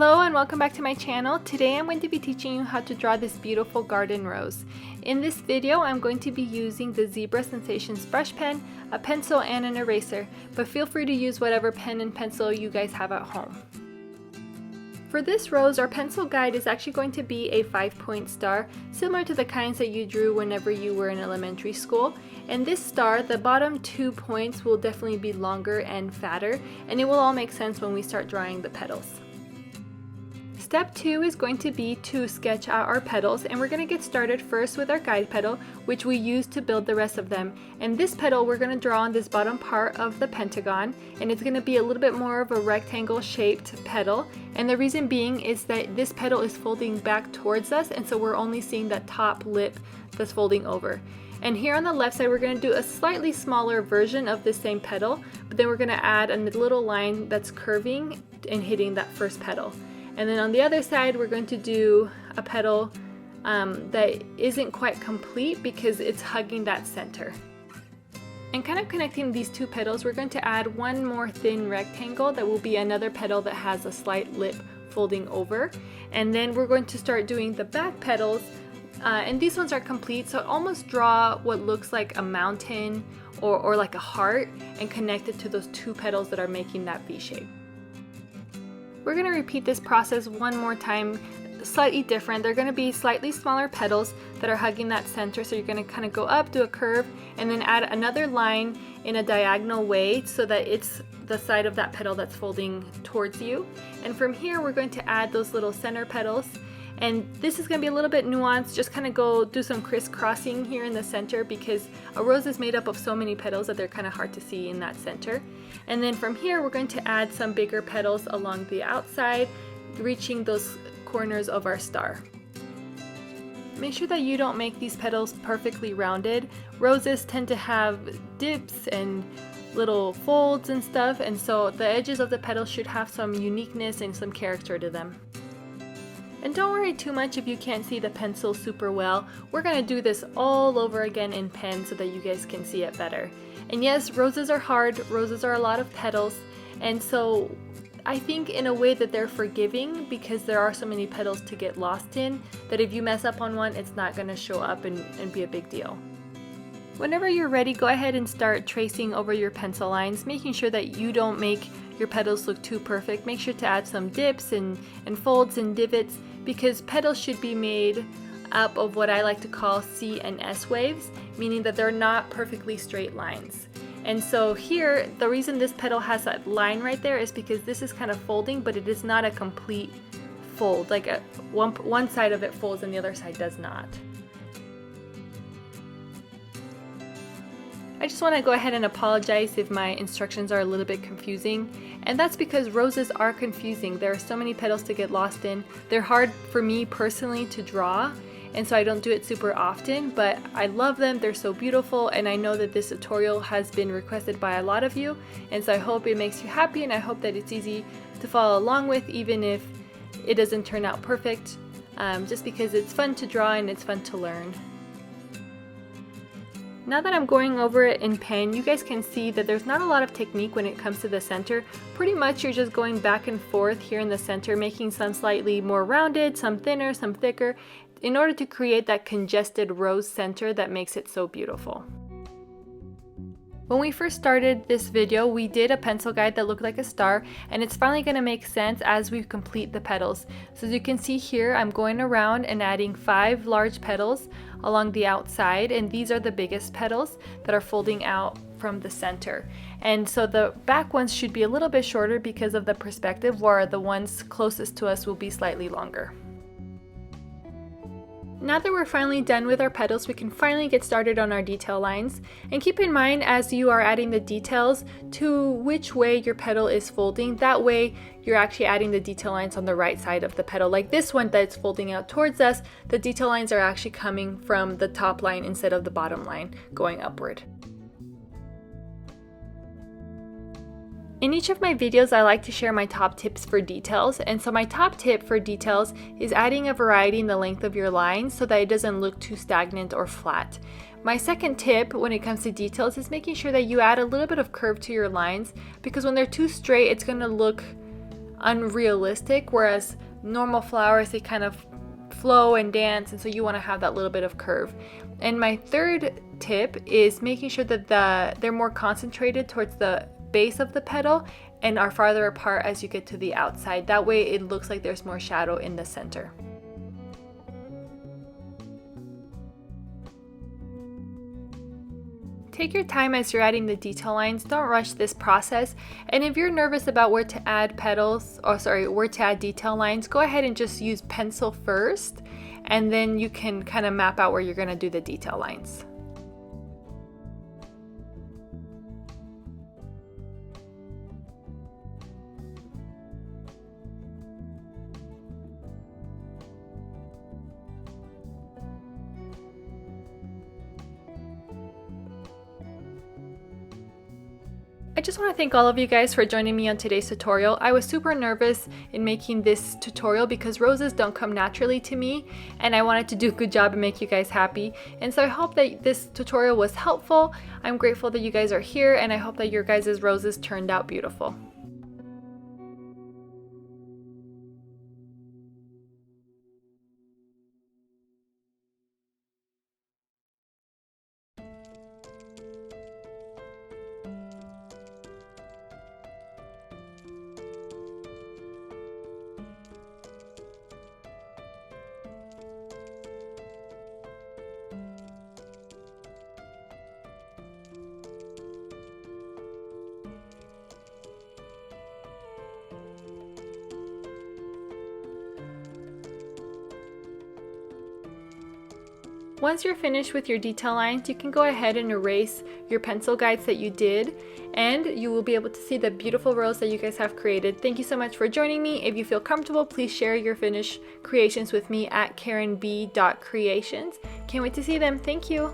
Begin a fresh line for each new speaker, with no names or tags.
Hello and welcome back to my channel. Today I'm going to be teaching you how to draw this beautiful garden rose. In this video I'm going to be using the Zebra Sensations brush pen, a pencil, and an eraser, but feel free to use whatever pen and pencil you guys have at home. For this rose, our pencil guide is actually going to be a 5-point star, similar to the kinds that you drew whenever you were in elementary school. And this star, the bottom 2 points will definitely be longer and fatter, and it will all make sense when we start drawing the petals. Step 2 is going to be to sketch out our petals, and we're going to get started first with our guide petal, which we use to build the rest of them. And this petal we're going to draw on this bottom part of the pentagon, and it's going to be a little bit more of a rectangle shaped petal. And the reason being is that this petal is folding back towards us, and so we're only seeing that top lip that's folding over. And here on the left side we're going to do a slightly smaller version of the same petal, but then we're going to add a little line that's curving and hitting that first petal. And then on the other side we're going to do a petal that isn't quite complete because it's hugging that center. And kind of connecting these two petals, we're going to add one more thin rectangle that will be another petal that has a slight lip folding over. And then we're going to start doing the back petals, and these ones are complete, so almost draw what looks like a mountain or like a heart and connect it to those two petals that are making that V shape. We're going to repeat this process one more time, slightly different. They're going to be slightly smaller petals that are hugging that center, so you're going to kind of go up, do a curve, and then add another line in a diagonal way so that it's the side of that petal that's folding towards you. And from here we're going to add those little center petals, and this is going to be a little bit nuanced. Just kind of go do some crisscrossing here in the center because a rose is made up of so many petals that they're kind of hard to see in that center. And then from here we're going to add some bigger petals along the outside, reaching those corners of our star. Make sure that you don't make these petals perfectly rounded. Roses tend to have dips and little folds and stuff, and so the edges of the petals should have some uniqueness and some character to them. And don't worry too much if you can't see the pencil super well. We're going to do this all over again in pen so that you guys can see it better. And yes, roses are hard, roses are a lot of petals, and so I think in a way that they're forgiving because there are so many petals to get lost in, that if you mess up on one, it's not going to show up and be a big deal. Whenever you're ready, go ahead and start tracing over your pencil lines, making sure that you don't make your petals look too perfect. Make sure to add some dips and folds and divots, because petals should be made up of what I like to call C and S waves, meaning that they're not perfectly straight lines. And so here, the reason this petal has that line right there is because this is kind of folding, but it is not a complete fold. Like one side of it folds and the other side does not. I just want to go ahead and apologize if my instructions are a little bit confusing, and that's because roses are confusing. There are so many petals to get lost in. They're hard for me personally to draw, and so I don't do it super often, but I love them. They're so beautiful, and I know that this tutorial has been requested by a lot of you, and so I hope it makes you happy, and I hope that it's easy to follow along with, even if it doesn't turn out perfect, just because it's fun to draw and it's fun to learn. Now that I'm going over it in pen, you guys can see that there's not a lot of technique when it comes to the center. Pretty much you're just going back and forth here in the center, making some slightly more rounded, some thinner, some thicker, in order to create that congested rose center that makes it so beautiful. When we first started this video, we did a pencil guide that looked like a star, and it's finally going to make sense as we complete the petals. So as you can see here, I'm going around and adding 5 large petals along the outside, and these are the biggest petals that are folding out from the center. And so the back ones should be a little bit shorter because of the perspective, where the ones closest to us will be slightly longer. Now that we're finally done with our petals, we can finally get started on our detail lines. And keep in mind as you are adding the details to which way your petal is folding. That way you're actually adding the detail lines on the right side of the petal. Like this one that's folding out towards us, the detail lines are actually coming from the top line instead of the bottom line going upward. In each of my videos, I like to share my top tips for details, and so my top tip for details is adding a variety in the length of your line so that it doesn't look too stagnant or flat. My second tip when it comes to details is making sure that you add a little bit of curve to your lines, because when they're too straight, it's going to look unrealistic, whereas normal flowers, they kind of flow and dance, and so you want to have that little bit of curve. And my third tip is making sure that they're more concentrated towards the base of the petal and are farther apart as you get to the outside. That way it looks like there's more shadow in the center. Take your time as you're adding the detail lines. Don't rush this process. And if you're nervous about where to add where to add detail lines, go ahead and just use pencil first, and then you can kind of map out where you're going to do the detail lines. I just want to thank all of you guys for joining me on today's tutorial. I was super nervous in making this tutorial because roses don't come naturally to me, and I wanted to do a good job and make you guys happy. And so I hope that this tutorial was helpful. I'm grateful that you guys are here, and I hope that your guys' roses turned out beautiful. Once you're finished with your detail lines, you can go ahead and erase your pencil guides that you did, and you will be able to see the beautiful rose that you guys have created. Thank you so much for joining me. If you feel comfortable, please share your finished creations with me at KarenB.creations. Can't wait to see them. Thank you.